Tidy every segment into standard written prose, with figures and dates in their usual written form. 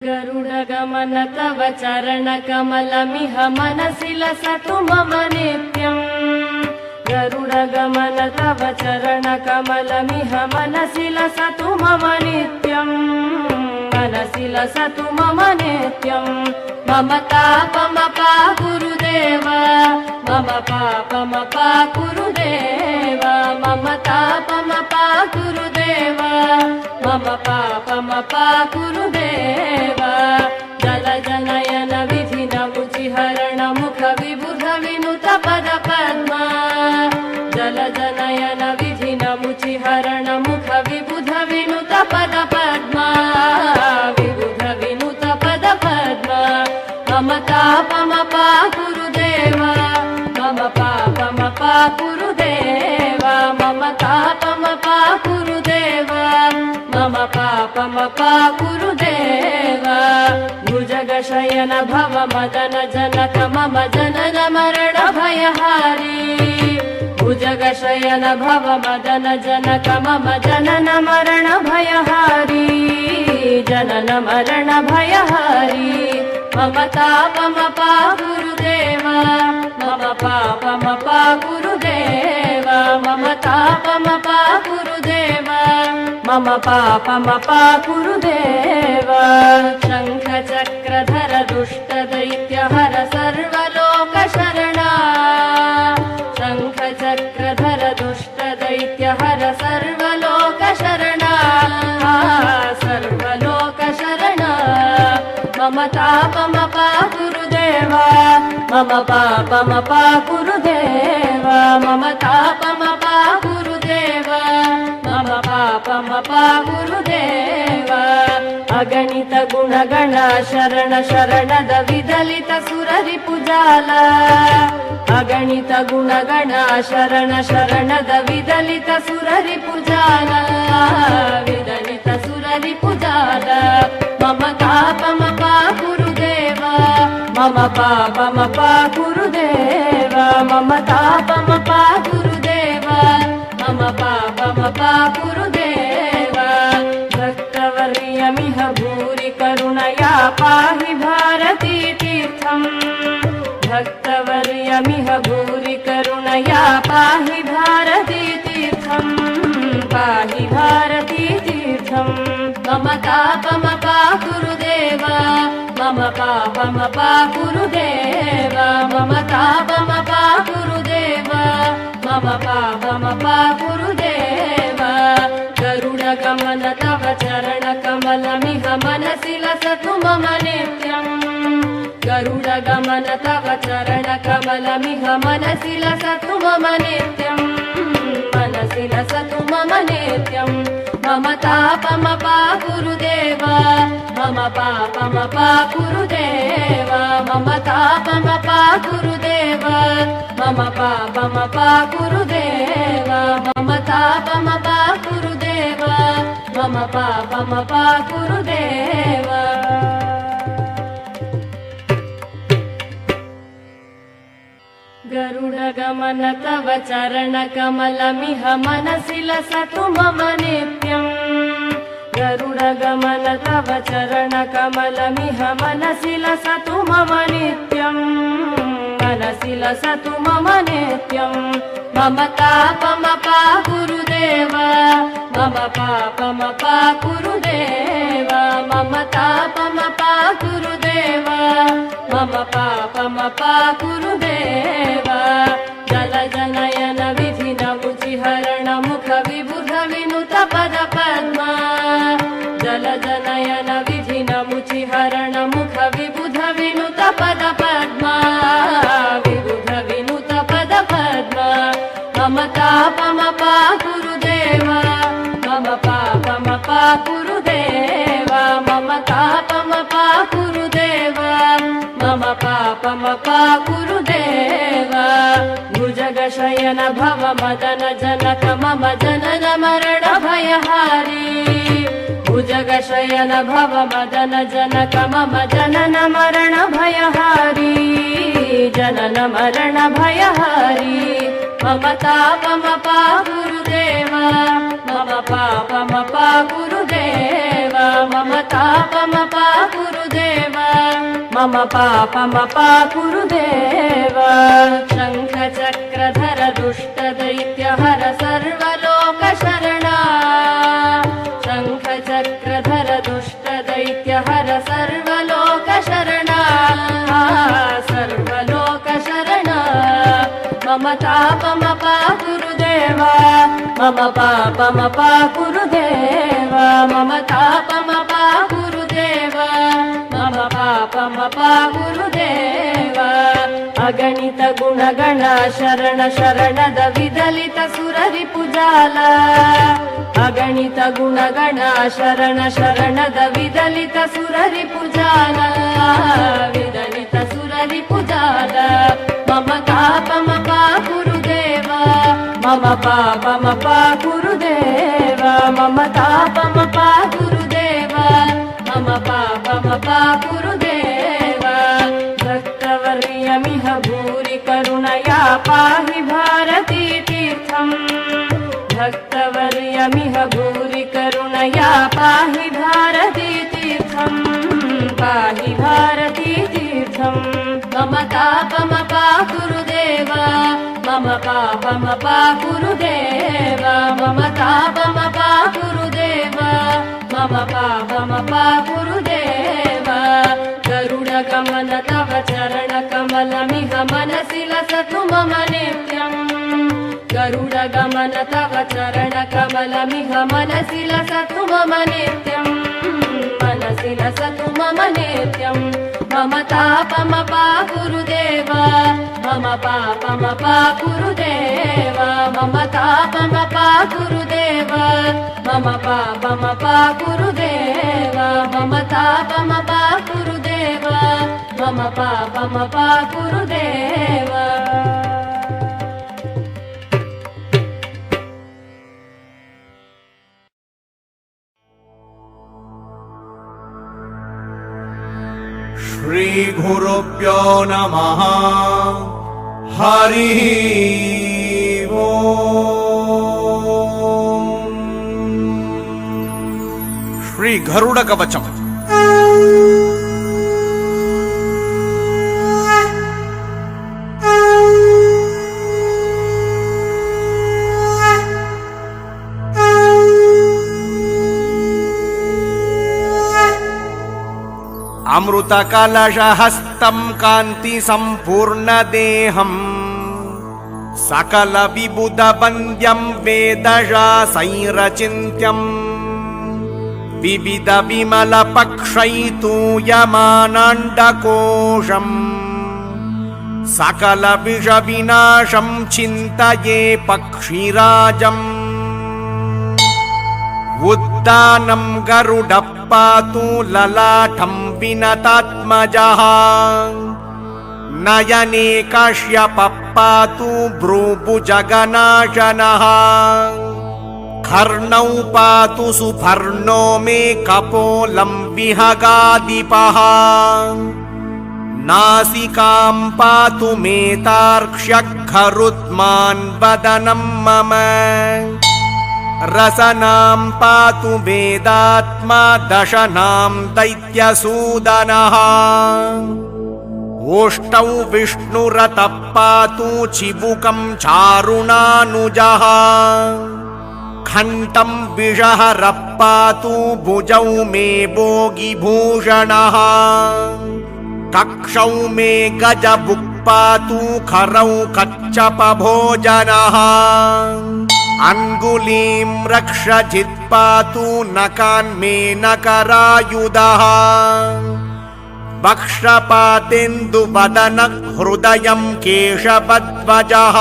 गरुडगमन तव चरणकमलमिह मनसि लसतु मम नित्यम्। गरुडगमन तव चरणकमलमिह मनसि लसतु मम नित्यम्। मनसि लसतु मम नित्यम्। मम तापमपा गुरुदेव, मम पापमपा गुरुदेव, मम तापमपा गुरुदेव, मम पापमपा गुरुदेव। जलजनयन विधिन मुचिहरण मुख विबुध विनुत पद पद्मा। जलजनयन विधिन मुचिहरण मुख विबुध विनुत पद पद्मा। विबुध विनुत पद पद्मा। मम तापमपा गुरुदेव, मम पापमपा गुरुदेव, मम तापमपा गुरुदेव, मम पापमपा गुरुदेव। भुजगशयन भव मदन जनक मम जनन मरण भयहारी। भुजगशयन भव मदन जनक मम जनन मरण भयहारी। जनन मरण भयहारी। मम तापमपा गुरुदेव, मम पापमपा गुरुदेव, मम तापमपा गुरुदेव, मम पापमपा गुरुदेव। शङ्ख चक्रधर दुष्ट दैत्यहर सर्वलोकशरणा। शङ्ख चक्रधर दुष्ट दैत्यहर सर्वलोकशरणा। सर्वलोकशरणा। मम तापमपा गुरुदेव, मम पापमपा गुरुदेव, मम तापमपा गुरुदेव, मम पापमपा गुरुदेव। अगणित गुणगण शरण शरणद विदलित सुररिपुजाल। अगणित गुणगण शरण शरणद विदलित सुररिपुजाल। विदलित सुररिपुजाल। मम तापमपा गुरुदेव, मम पापमपा गुरुदेव, मम तापमपा गुरुदेव, मम पापमपा गुरुदेव। भक्तवर्यमिह भूरि करुणया पाहि भारती तीर्थम्। भक्तवर्यमिह भूरि करुणया पाहि भारती तीर्थम्। पाहि भारती तीर्थम्। मम तापमपा गुरुदेव, मम पापमपा गुरुदेव, मम तापमपा गुरुदेव, मम पापमपा गुरुदेव। गरुडगमन तव चरणकमलमिह मनसि लसतु मम नित्यम्। गरुडगमन तव चरणकमलमिह मनसि लसतु मम नित्यम्। मनसि लसतु मम नित्यम्। मम तापमपा गुरुदेव, मम पापमपा गुरुदेव, मम तापमपा गुरुदेव, मम पापमपा गुरुदेव, मम तापमपा गुरुदेव, मम पापमपा गुरुदेव। गरुडगमन तव चरणकमलमिह मनसि लसतु मम नित्यम्। गरुडगमन तव चरणकमलमिह मनसि लसतु मम नित्यम्। मनसि लसतु मम नित्यम्। मम तापमपा गुरुदेव, मम पापमपा गुरुदेव, मम तापमपा गुरुदेव, मम पापमपा गुरुदेव। जलजनयन विधिन मुचिहरण मुख विबुध विनुत पद पद्मा। जलजनयन विधिन मुचिहरण मुख विबुध विनुत पद पद्मा। विबुध विनुत पद पद्मा। मम तापमपा गुरुदेव, मम पापमपा गुरुदेव, मम तापमपा गुरुदेव, मम पापमपा गुरुदेव। भुजगशयन भव मदन जनक मम जनन मरण भयहारी। भुजगशयन भव मदन जनक मम जनन मरण भयहारी। जनन मरण भयहारी। मम तापमपा गुरुदेव, मम पापमपा गुरुदेव मम तापमपा गुरुदेव मम पापमपा गुरुदेव शङ्खचक्रधर दुष्टदैत्यहर सर्वलोकशरणा शङ्खचक्रधर दुष्टदैत्यहर सर्वलोकशरणा सर्वलोकशरणा मम तापमपा गुरुदेव मम पापमपा गुरुदेव मम तापमपा गुरुदेव मम पापमपा गुरुदेव अगणित गुणगण शरण शरणद विदलित सुररिपुजाल अगणित गुणगण शरण शरणद विदलित सुररिपुजाल विदलित सुररिपुजाल मम तापमपा गुरुदेव मम पापमपा गुरुदेव मम तापमपा गुरुदेव मम पापमपा गुरुदेव भक्तवर्यमिह भूरि करुणया पाहि भारती तीर्थम् भक्तवर्यमिह भूरि करुणया पाहि भारती तीर्थम् पाहि भारती तीर्थम् मम तापमपा गुरुदेव मम पापमपा गुरुदेव मम तापमपा गुरुदेव मम पापमपा गुरुदेव गरुडगमन तव चरणकमलमिह मनसि लसतु मम नित्यम् गरुडगमन तव चरणकमलमिह मनसि लसतु मम नित्यम् मनसि लसतु मम नित्यम् मम तापमपा गुरुदेव मम पापमपा गुरुदेव मम तापमपा गुरुदेव मम पापमपा गुरुदेव मम तापमपा गुरुदेव मम पापमपा गुरुदेव श्री गुरुभ्यो नमः हरि ओम श्री गरुड़ कवचम अमृत कलशहस्तं कांति संपूर्ण देहं सकल विबुध वन्द्यं वेदशास्त्रचिन्त्यं विविध विमल पक्षैतूयमानाण्डकोशं सकल विष विनाशं चिन्तये पक्षिराजम् उद्दानं गरुडपातु ललाटं विनतात्मजः नयने काश्यपपातु भ्रूभुजगनाशनः कर्णौ पातु सुपर्णो मे कपोलं विहगादिपः नासिकां पातु मे तार्क्ष्यखरुत्मान् वदनं मम रसनां पातु वेदात्मा दशनां दैत्यसूदनः ओष्टौ विष्णुरतः पातु चिबुकं चारुणानुजः घण्टं विषहरः पातु भुजौ मे भोगिभूषणः कक्षौ मे गजभुक् पातु खरौ कच्छपभोजनः अंगुलीं रक्षजित् पातु नकान्मे नकरायुधः वक्षपातेन्दुवदन हृदयं केशवध्वजः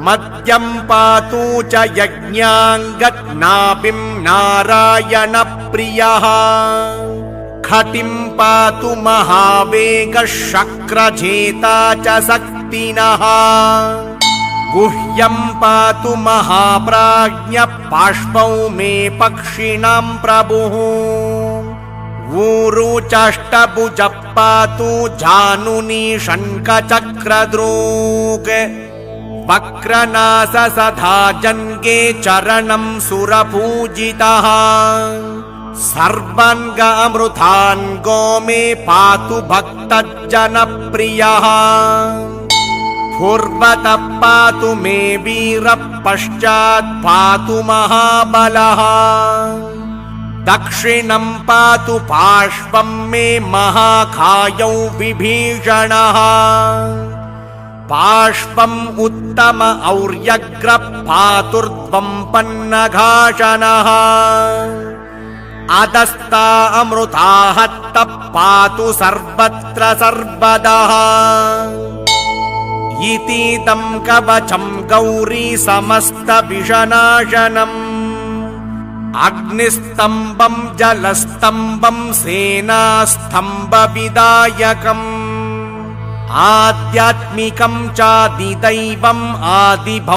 मद्यं पातु च यज्ञाङ्गत् नाभिं नारायणप्रियः खटिं पातु महावेगः शक्रजेता च शक्तिनः गुह्यं पातु महाप्राज्ञः पार्श्वौ मे पक्षिणां प्रभुः ऊरुचाष्टभुजः पातु जानुनी शङ्खचक्रदृक् वक्रनास सधा जन्गे चरणं सुरपूजितः सर्वाङ्ग अमृताङ्गो मे पातु भक्तजनप्रियः पूर्वतः पातु मे वीरः पश्चात् पातु महाबलः दक्षिणं पातु पार्श्वं मे महाकायौ विभीषणः पार्श्वम् उत्तम और्यग्रः पातुर्ध्वं पन्नघाशनः अधस्ता अमृताहत्तः पातु सर्वत्र सर्वदः इतीदं कवचं गौरी समस्त विषनाशनम् अग्निस्तम्भं जलस्तम्भं सेनास्तम्भविदायकम् आध्यात्मिकं चादिदैवम् आदिभौतिकम्